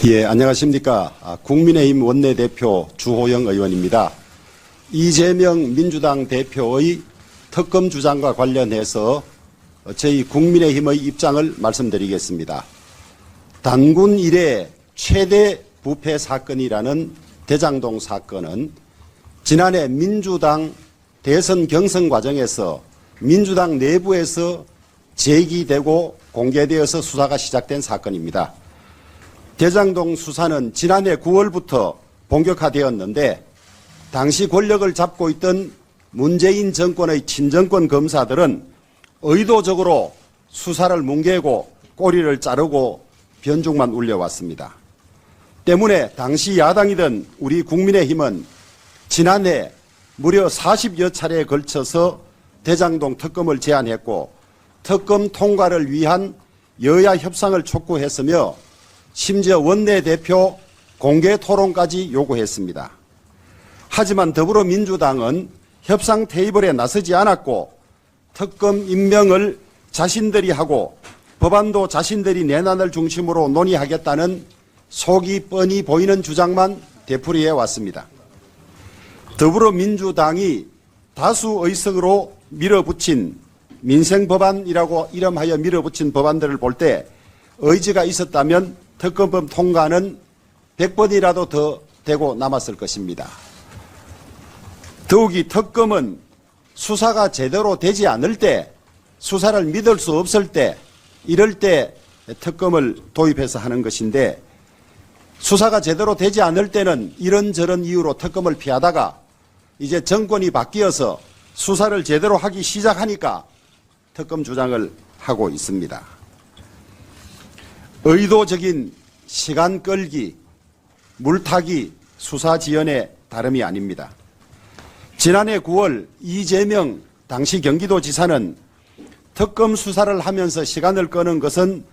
예, 안녕하십니까. 국민의힘 원내대표 주호영 의원입니다. 이재명 민주당 대표의 특검 주장과 관련해서 저희 국민의힘의 입장을 말씀드리겠습니다. 단군 이래 최대 부패 사건이라는 대장동 사건은 지난해 민주당 대선 경선 과정에서 민주당 내부에서 제기되고 공개되어서 수사가 시작된 사건입니다. 대장동 수사는 지난해 9월부터 본격화되었는데 당시 권력을 잡고 있던 문재인 정권의 친정권 검사들은 의도적으로 수사를 뭉개고 꼬리를 자르고 변죽만 울려왔습니다. 때문에 당시 야당이던 우리 국민의힘은 지난해 무려 40여 차례에 걸쳐서 대장동 특검을 제안했고 특검 통과를 위한 여야 협상을 촉구했으며 심지어 원내대표 공개 토론까지 요구했습니다. 하지만 더불어민주당은 협상 테이블에 나서지 않았고 특검 임명을 자신들이 하고 법안도 자신들이 내란을 중심으로 논의하겠다는 속이 뻔히 보이는 주장만 되풀이해 왔습니다. 더불어민주당이 다수 의석으로 밀어붙인 민생법안이라고 이름하여 밀어붙인 법안들을 볼 때 의지가 있었다면 특검법 통과는 100번이라도 더 되고 남았을 것입니다. 더욱이 특검은 수사가 제대로 되지 않을 때, 수사를 믿을 수 없을 때, 이럴 때 특검을 도입해서 하는 것인데 수사가 제대로 되지 않을 때는 이런저런 이유로 특검을 피하다가 이제 정권이 바뀌어서 수사를 제대로 하기 시작하니까 특검 주장을 하고 있습니다. 의도적인 시간 끌기, 물타기, 수사 지연의 다름이 아닙니다. 지난해 9월 이재명 당시 경기도지사는 특검 수사를 하면서 시간을 끄는 것은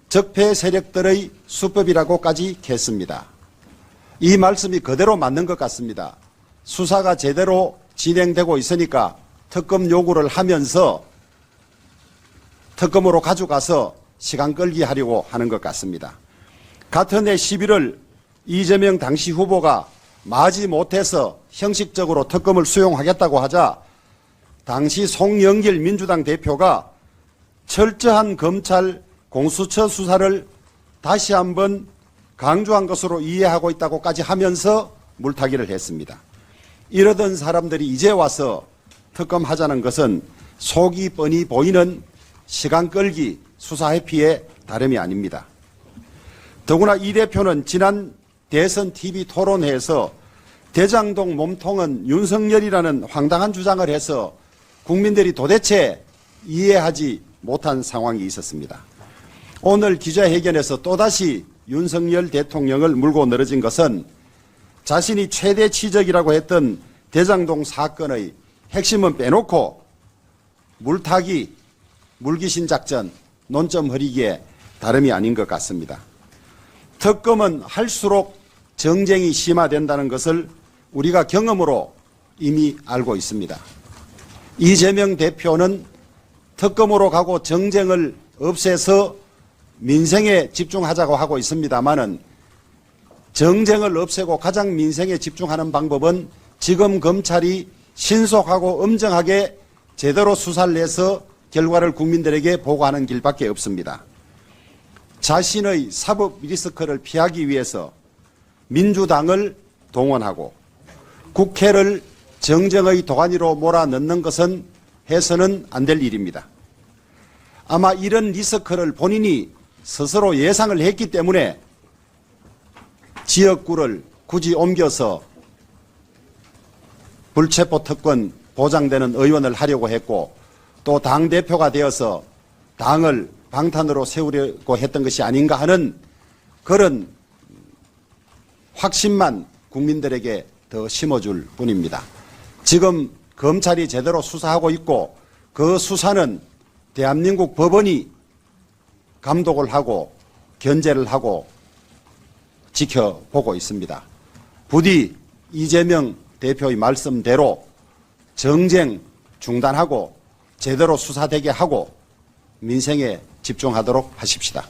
적폐 세력들의 수법이라고까지 했습니다. 이 말씀이 그대로 맞는 것 같습니다. 수사가 제대로 진행되고 있으니까 특검 요구를 하면서 특검으로 가져가서 시간 끌기 하려고 하는 것 같습니다. 같은 해 11월 이재명 당시 후보가 마지못해서 형식적으로 특검을 수용하겠다고 하자 당시 송영길 민주당 대표가 철저한 검찰 공수처 수사를 다시 한번 강조한 것으로 이해하고 있다고까지 하면서 물타기를 했습니다. 이러던 사람들이 이제 와서 특검하자는 것은 속이 뻔히 보이는 시간 끌기, 수사 회피에 다름이 아닙니다. 더구나 이 대표는 지난 대선 TV 토론회에서 대장동 몸통은 윤석열이라는 황당한 주장을 해서 국민들이 도대체 이해하지 못한 상황이 있었습니다. 오늘 기자회견에서 또다시 윤석열 대통령을 물고 늘어진 것은 자신이 최대 치적이라고 했던 대장동 사건의 핵심은 빼놓고 물타기, 물귀신 작전, 논점 흐리기에 다름이 아닌 것 같습니다. 특검은 할수록 정쟁이 심화된다는 것을 우리가 경험으로 이미 알고 있습니다. 이재명 대표는 특검으로 가고 정쟁을 없애서 민생에 집중하자고 하고 있습니다마는 정쟁을 없애고 가장 민생에 집중하는 방법은 지금 검찰이 신속하고 엄정하게 제대로 수사를 해서 결과를 국민들에게 보고하는 길밖에 없습니다. 자신의 사법 리스크를 피하기 위해서 민주당을 동원하고 국회를 정쟁의 도가니로 몰아넣는 것은 해서는 안 될 일입니다. 아마 이런 리스크를 본인이 스스로 예상을 했기 때문에 지역구를 굳이 옮겨서 불체포 특권 보장되는 의원을 하려고 했고 또 당대표가 되어서 당을 방탄으로 세우려고 했던 것이 아닌가 하는 그런 확신만 국민들에게 더 심어줄 뿐입니다. 지금 검찰이 제대로 수사하고 있고 그 수사는 대한민국 법원이 감독을 하고 견제를 하고 지켜보고 있습니다. 부디 이재명 대표의 말씀대로 정쟁 중단하고 제대로 수사되게 하고 민생에 집중하도록 하십시다.